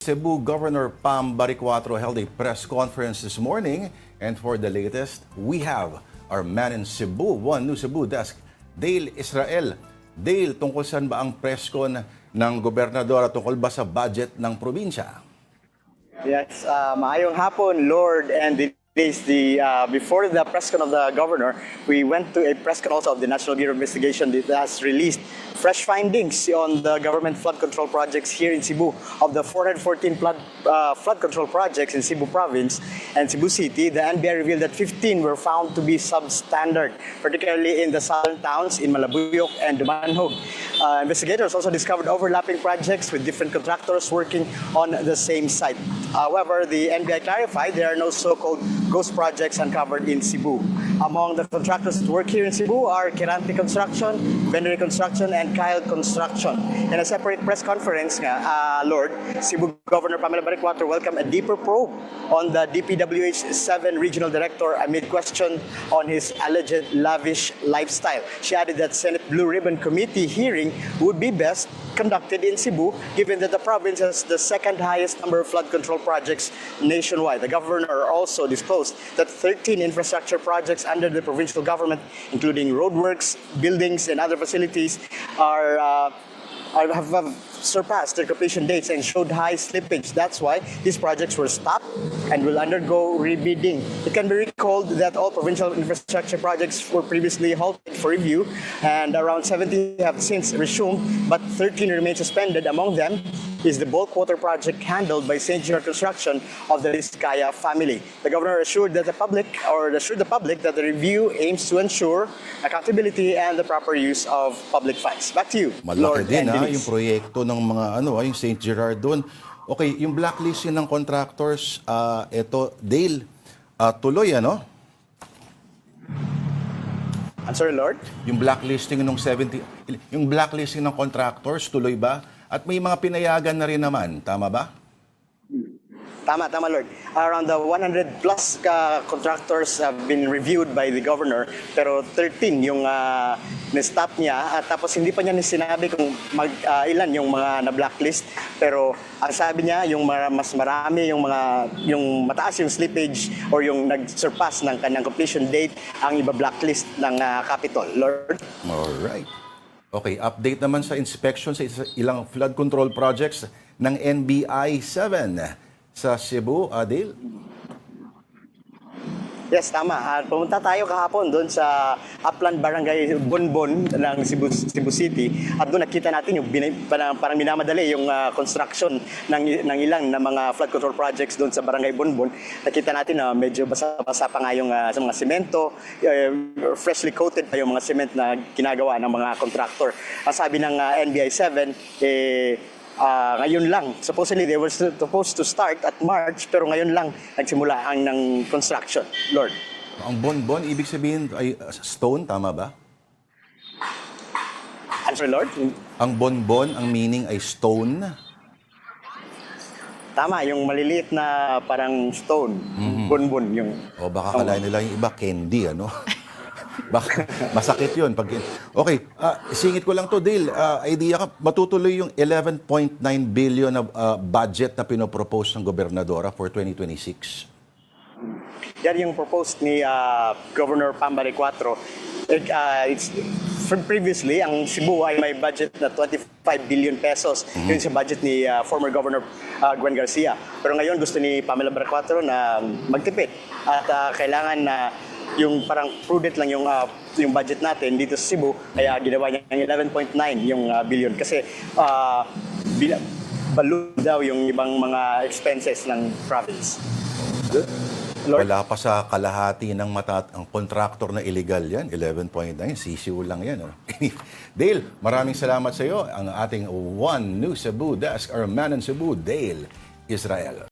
Cebu Governor Pam Baricuatro held a press conference this morning, and for the latest, we have our man in Cebu, One News Cebu Desk, Dale Israel. Dale, tungkol saan ba ang press con ng gobernador at tungkol ba sa budget ng probinsya? Yes, maayong hapon, Lord, and before the press con of the governor, we went to a press con also of the National Bureau of Investigation that has released fresh findings on the government flood control projects here in Cebu. Of the 414 flood control projects in Cebu Province and Cebu City, the NBI revealed that 15 were found to be substandard, particularly in the southern towns in Malabuyok and Dumanhog. Investigators also discovered overlapping projects with different contractors working on the same site. However, the NBI clarified there are no so-called ghost projects uncovered in Cebu. Among the contractors that work here in Cebu are Kirante Construction, Venere Construction, and Kyle Construction. In a separate press conference, Lord, Cebu Governor Pamela Baricuatro welcomed a deeper probe on the DPWH 7 Regional Director amid question on his alleged lavish lifestyle. She added that Senate Blue Ribbon Committee hearing would be best conducted in Cebu, given that the province has the second highest number of flood control projects nationwide. The governor also disclosed that 13 infrastructure projects under the provincial government, including roadworks, buildings, and other facilities, have surpassed their completion dates and showed high slippage. That's why these projects were stopped and will undergo rebidding. It can be recalled that all provincial infrastructure projects were previously halted for review, and around 70 have since resumed, but 13 remain suspended. Among them is the bulk water project handled by St. Gerard Construction of the Vizcaya family. The governor assured the public that the review aims to ensure accountability and the proper use of public funds. Back to you, Malaki Lord din and Denise. yung proyekto ng mga yung St. Gerard doon. Okay, yung blacklisting ng contractors, ito, Dale, tuloy I'm sorry, Lord? Yung blacklisting ng contractors, tuloy ba? At may mga pinayagan na rin naman, tama ba? Tama, Lord. Around the 100 plus contractors have been reviewed by the governor, pero 13 yung na-stop niya, at tapos hindi pa niya sinabi kung ilan yung mga na-blacklist, pero ang sabi niya, yung mas marami, yung mataas yung slippage or yung nag-surpass ng kanyang completion date, ang iba-blacklist ng Capitol. Lord? Alright. Okay, update naman sa inspection sa ilang flood control projects ng NBI 7 sa Cebu, Adil. Yes, tama. Pumunta tayo kahapon doon sa Upland Barangay Bonbon ng Cebu City, at doon nakita natin yung parang minamadali yung construction ng ilang na mga flood control projects doon sa Barangay Bonbon. Nakita natin na medyo basa-basa pa nga yung sa mga semento, freshly coated pa yung mga cement na ginagawa ng mga contractor. Ang sabi ng NBI 7, ngayon lang, supposedly they were supposed to start at March, pero ngayon lang nagsimula ang ng construction, Lord. Ang bonbon, ibig sabihin ay stone, tama ba? Answer, Lord? Ang bonbon, ang meaning ay stone. Tama, yung maliliit na parang stone, bonbon yung... O baka kalahin nila yung iba, candy, Baka masakit yun. Okay, singit ko lang to, Dale. Idea ka, matutuloy yung 11.9 billion na budget na pinopropose ng gobernadora for 2026? Yan yung proposed ni Governor Pam Baricuatro. Previously, ang Cebu ay may budget na 25 billion pesos. Yun sa budget ni former Governor Gwen Garcia. Pero ngayon gusto ni Pamela Baricuatro na magtipid. At kailangan na yung parang prudent lang yung budget natin dito sa Cebu, kaya ginawa niya ng 11.9 yung billion kasi balloon daw yung ibang mga expenses ng province. Lord? Wala pa sa kalahati ng ang contractor na illegal yan. 11.9, sisiw lang yan. Dale, maraming salamat sa iyo. Ang ating One News Cebu Desk, our man in Cebu, Dale Israel.